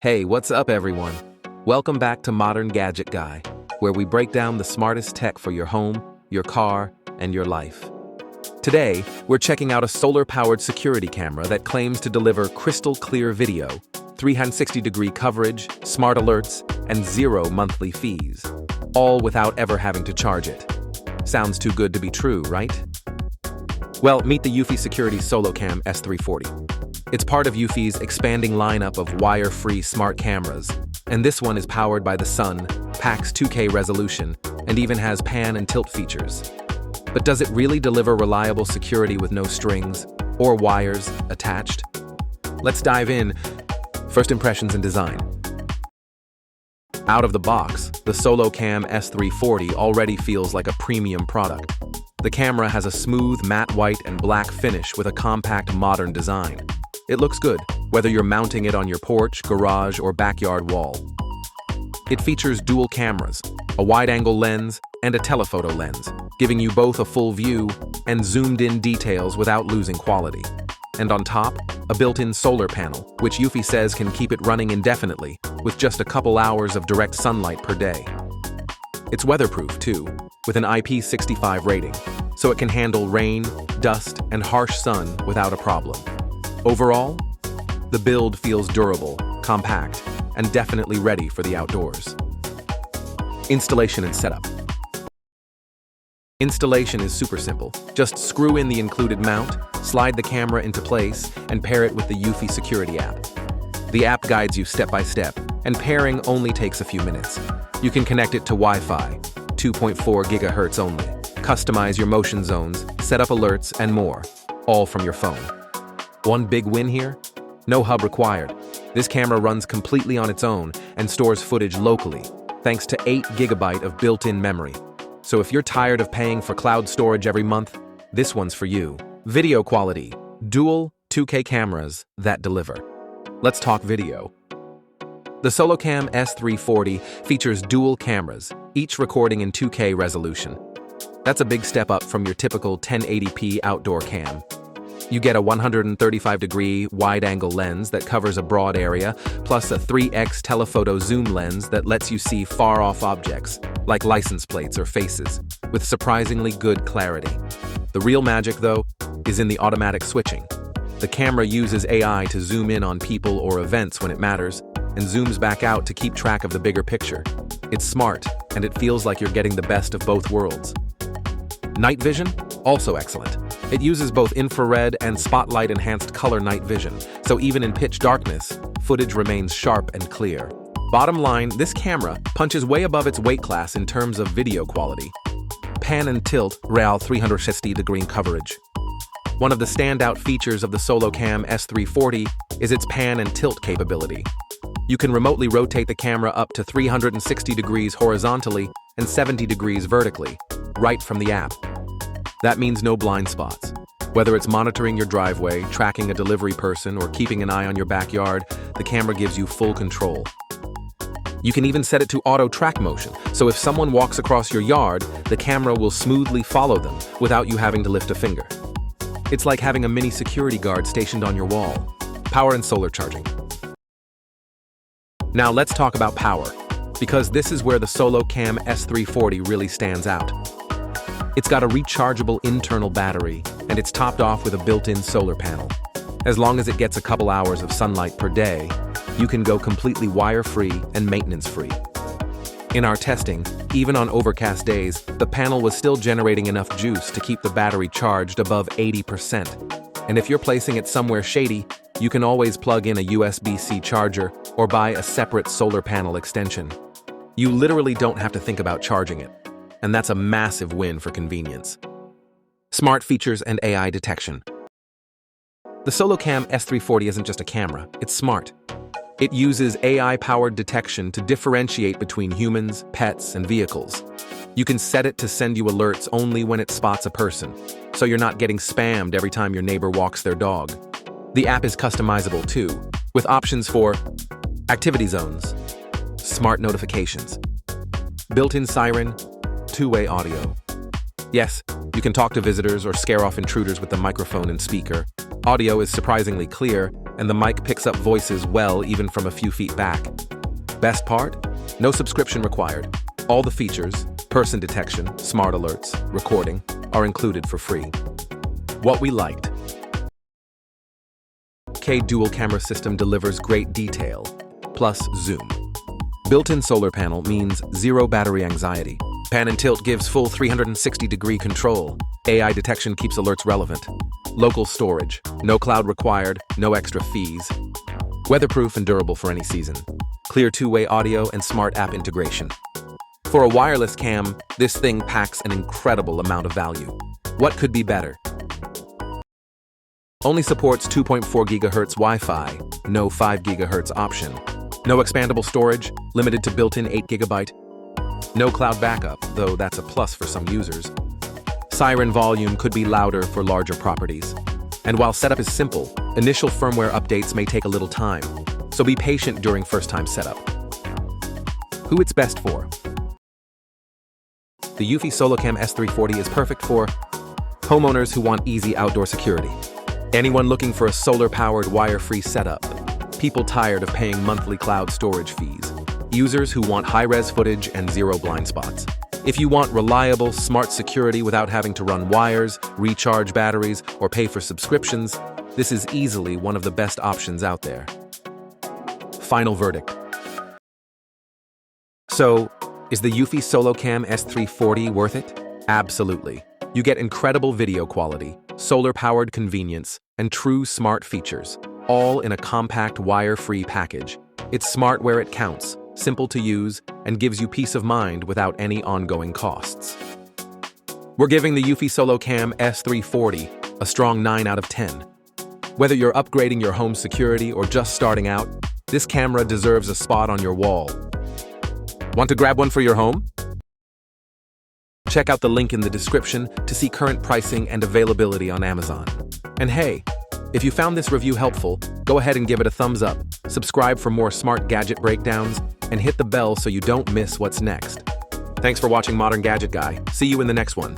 Hey, what's up everyone? Welcome back to Modern Gadget Guy, where we break down the smartest tech for your home, your car, and your life. Today, we're checking out a solar-powered security camera that claims to deliver crystal-clear video, 360-degree coverage, smart alerts, and 0 monthly fees, all without ever having to charge it. Sounds too good to be true, right? Well, meet the Eufy SoloCam S340. It's part of Eufy's expanding lineup of wire-free smart cameras, and this one is powered by the sun, packs 2K resolution, and even has pan and tilt features. But does it really deliver reliable security with no strings or wires attached? Let's dive in. First impressions and design. Out of the box, the SoloCam S340 already feels like a premium product. The camera has a smooth matte white and black finish with a compact modern design. It looks good, whether you're mounting it on your porch, garage, or backyard wall. It features dual cameras, a wide-angle lens, and a telephoto lens, giving you both a full view and zoomed-in details without losing quality. And on top, a built-in solar panel, which Eufy says can keep it running indefinitely, with just a couple hours of direct sunlight per day. It's weatherproof, too, with an IP65 rating, so it can handle rain, dust, and harsh sun without a problem. Overall, the build feels durable, compact, and definitely ready for the outdoors. Installation and setup. Installation is super simple. Just screw in the included mount, slide the camera into place, and pair it with the Eufy security app. The app guides you step by step, and pairing only takes a few minutes. You can connect it to Wi-Fi, 2.4 GHz only, customize your motion zones, set up alerts, and more, all from your phone. One big win here? No hub required. This camera runs completely on its own and stores footage locally, thanks to 8 GB of built-in memory. So if you're tired of paying for cloud storage every month, this one's for you. Video quality. Dual 2K cameras that deliver. Let's talk video. The SoloCam S340 features dual cameras, each recording in 2K resolution. That's a big step up from your typical 1080p outdoor cam. You get a 135-degree wide-angle lens that covers a broad area, plus a 3x telephoto zoom lens that lets you see far-off objects, like license plates or faces, with surprisingly good clarity. The real magic, though, is in the automatic switching. The camera uses AI to zoom in on people or events when it matters, and zooms back out to keep track of the bigger picture. It's smart, and it feels like you're getting the best of both worlds. Night vision? Also excellent. It uses both infrared and spotlight-enhanced color night vision, so even in pitch darkness, footage remains sharp and clear. Bottom line, this camera punches way above its weight class in terms of video quality. Pan and tilt, real 360-degree coverage. One of the standout features of the SoloCam S340 is its pan and tilt capability. You can remotely rotate the camera up to 360 degrees horizontally and 70 degrees vertically, right from the app. That means no blind spots. Whether it's monitoring your driveway, tracking a delivery person, or keeping an eye on your backyard, the camera gives you full control. You can even set it to auto track motion, so if someone walks across your yard, the camera will smoothly follow them without you having to lift a finger. It's like having a mini security guard stationed on your wall. Power and solar charging. Now let's talk about power, because this is where the SoloCam S340 really stands out. It's got a rechargeable internal battery, and it's topped off with a built-in solar panel. As long as it gets a couple hours of sunlight per day, you can go completely wire-free and maintenance-free. In our testing, even on overcast days, the panel was still generating enough juice to keep the battery charged above 80%. And if you're placing it somewhere shady, you can always plug in a USB-C charger or buy a separate solar panel extension. You literally don't have to think about charging it. And that's a massive win for convenience. Smart features and AI detection. The SoloCam S340 isn't just a camera, it's smart. It uses AI-powered detection to differentiate between humans, pets, and vehicles. You can set it to send you alerts only when it spots a person, so you're not getting spammed every time your neighbor walks their dog. The app is customizable too, with options for activity zones, smart notifications, built-in siren, two-way audio. Yes, you can talk to visitors or scare off intruders with the microphone and speaker. Audio is surprisingly clear, and the mic picks up voices well even from a few feet back. Best part? No subscription required. All the features, person detection, smart alerts, recording, are included for free. What we liked. K dual camera system delivers great detail, plus zoom. Built-in solar panel means zero battery anxiety. Pan and tilt gives full 360-degree control. AI detection keeps alerts relevant. Local storage, no cloud required, no extra fees. Weatherproof and durable for any season. Clear two-way audio and smart app integration. For a wireless cam, this thing packs an incredible amount of value. What could be better? Only supports 2.4 GHz Wi-Fi, no 5 GHz option. No expandable storage, limited to built-in 8 GB. No cloud backup, though that's a plus for some users. Siren volume could be louder for larger properties. And while setup is simple, initial firmware updates may take a little time, so be patient during first-time setup. Who it's best for? The Eufy SoloCam S340 is perfect for homeowners who want easy outdoor security, anyone looking for a solar-powered wire-free setup, people tired of paying monthly cloud storage fees, users who want high-res footage and zero blind spots. If you want reliable, smart security without having to run wires, recharge batteries, or pay for subscriptions, this is easily one of the best options out there. Final verdict. So, is the Eufy SoloCam S340 worth it? Absolutely. You get incredible video quality, solar-powered convenience, and true smart features, all in a compact wire-free package. It's smart where it counts, simple to use, and gives you peace of mind without any ongoing costs. We're giving the Eufy SoloCam S340 a strong 9 out of 10. Whether you're upgrading your home security or just starting out, this camera deserves a spot on your wall. Want to grab one for your home? Check out the link in the description to see current pricing and availability on Amazon. And hey, if you found this review helpful, go ahead and give it a thumbs up, subscribe for more smart gadget breakdowns, and hit the bell so you don't miss what's next. Thanks for watching Modern Gadget Guy. See you in the next one.